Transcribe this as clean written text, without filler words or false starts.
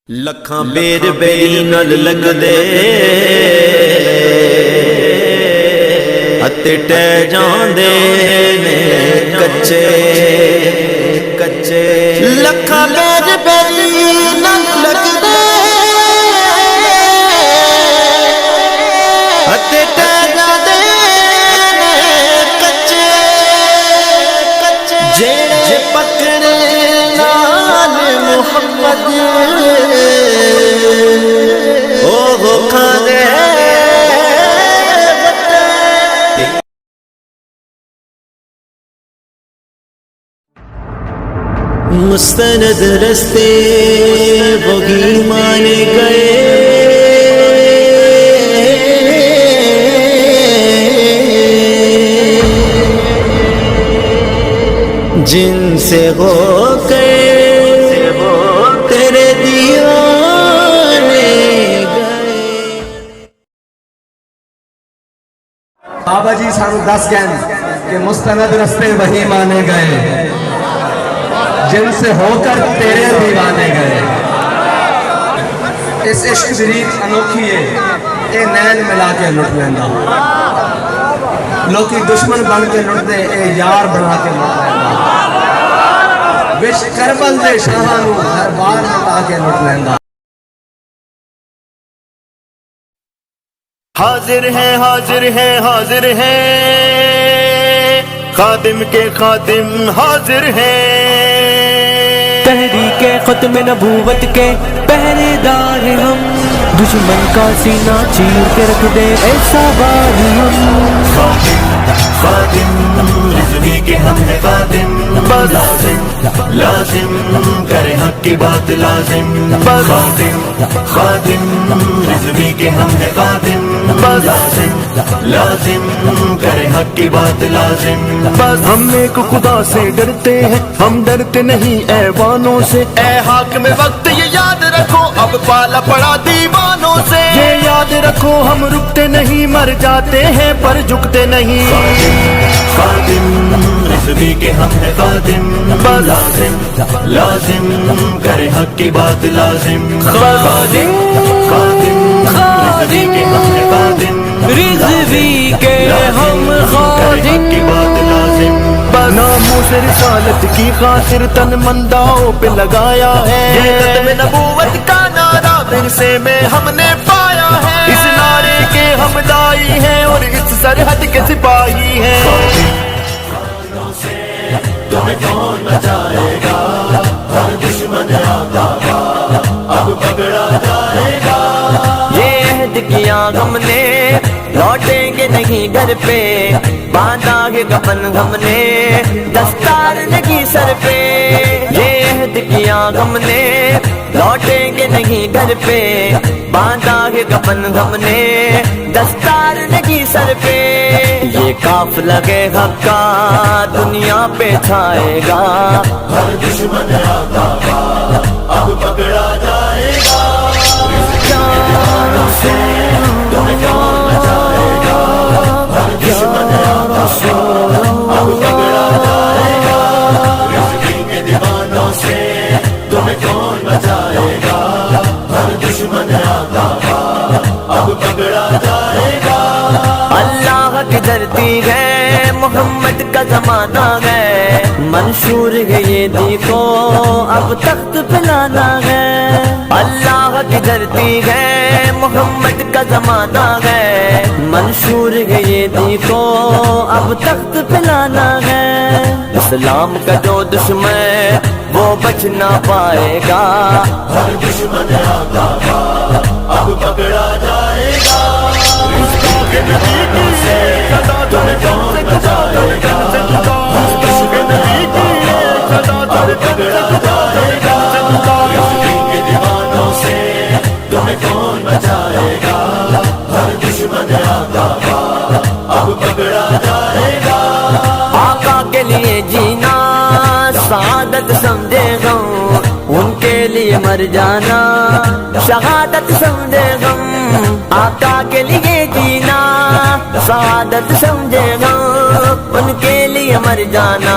ਲੱਖਾਂ ਬੇਰ ਬੇਰੀ ਨਾਲ ਲੱਗਦੇ ਅਤੇ ਟਹਿ ਜਾਂਦੇ ਨੇ ਕੱਚੇ ਕੱਚੇ। ਲੱਖਾਂ ਬੇਰ ਬੇਰੀ ਨਾਲ ਲੱਗਦੇ ਅਤੇ ਟਹਿ ਜਾਂਦੇ ਨੇ ਕੱਚੇ ਕੱਚੇ। ਜਿਹੜੇ ਪਕੜੇ ਨਾਲ ਮੁਹੰਮਦ مستند رستے وہی مانے گئے، جن سے ہو گئے تیرے دیوانے گئے۔ بابا جی سانو دس گئے کہ مستند رستے وہی مانے گئے، جن سے ہو کر تیرے دیوانے گئے۔ اس عشق دی ریت انوکھی ہے، اے نین ملا کے لٹ لینا، لوکی دشمن بن کے لٹ دے، اے یار بنا کے لٹ لینا، وش کربل دے شاہانو ہر بار ملا کے لٹ لینا۔ حاضر ہیں حاضر ہیں حاضر ہیں، خادم کے خادم حاضر ہیں، تحریک ختم نبوت کے پہرے دار ہم، دشمن کا سینہ چیر کے رکھ دے ایسا بار ہم۔ خادم رضوی کے ہم ہیں خادم، لازم لازم کرے حق کی بات لازم، خادم خادم رضوی کے ہم ہیں خادم، لازم لازم کرے حق کی بات لازم۔ بس ہم ایک خدا سے ڈرتے ہیں، ہم ڈرتے نہیں ایوانوں سے، اے حاکم وقت یہ یاد رکھو اب پالا پڑا دیوانوں سے، یہ یاد رکھو ہم رکتے نہیں، مر جاتے ہیں پر جھکتے نہیں۔ خادم رضوی کے ہم ہیں خادم، لازم لازم کرے حق کی بات لازم، خادم خادم رضوی کے ہم ہیں خادم، رضوی کے ہم خادم کی بات لازم۔ ناموس رسالت کی خاطر تن منداؤں پہ لگایا ہے، یہ ختم نبوت کا نعرہ ورثے میں ہم نے پایا ہے، اس نعرے کے ہم دائی ہیں اور اس سرحد کے سپاہی ہیں۔ تمہیں کون بچائے گا، ہر دشمن آتا اب پکڑا جائے گا۔ یہ عہد کیا ہم نے لوٹیں گے نہیں گھر پہ، باندھا ہے کفن ہم نے دستار لگی سر پہ۔ یہ عہد کیا ہم نے لوٹیں گے نہیں گھر پہ، باندھا ہے کفن ہم نے دستار لگی سر پہ۔ یہ قافلہ حق کا دنیا پہ چھائے گا، ہر دشمن آتا اب پکڑا جائے گا۔ تمہیں کون بچائے گا، ہر دشمن آتا اب پکڑا جائے گا۔ رضوی کے دیوانوں سے تمہیں کون بچائے گا، ہر دشمن آتا اب پکڑا جائے گا۔ اللہ کی دھرتی ہے، محمد کا زمانہ ہے، منشور ہے یہ دیکھو اب تخت پلانا ہے۔ اللہ کی دھرتی ہے، محمد کا زمانہ ہے، منشور ہے یہ دیکھو اب تخت پلانا ہے۔ اسلام کا جو دشمن وہ بچ نہ پائے گا، ہر دشمن آتا اب پکڑا جائے گا۔ رضوی کے دیوانوں سے تمہیں کون بچائے گا، ہر دشمن آتا اب پکڑا جائے گا۔ رضوی کے دیوانوں سے تمہیں کون بچائے گا، ہر دشمن آتا اب پکڑا جائے گا۔ آقا کے لیے جینا سعادت سمجھے غم، ان کے لیے مر جانا شہادت سمجھے غم۔ آقا کے لیے جینا سعادت سمجھے غم، ان کے لیے مر جانا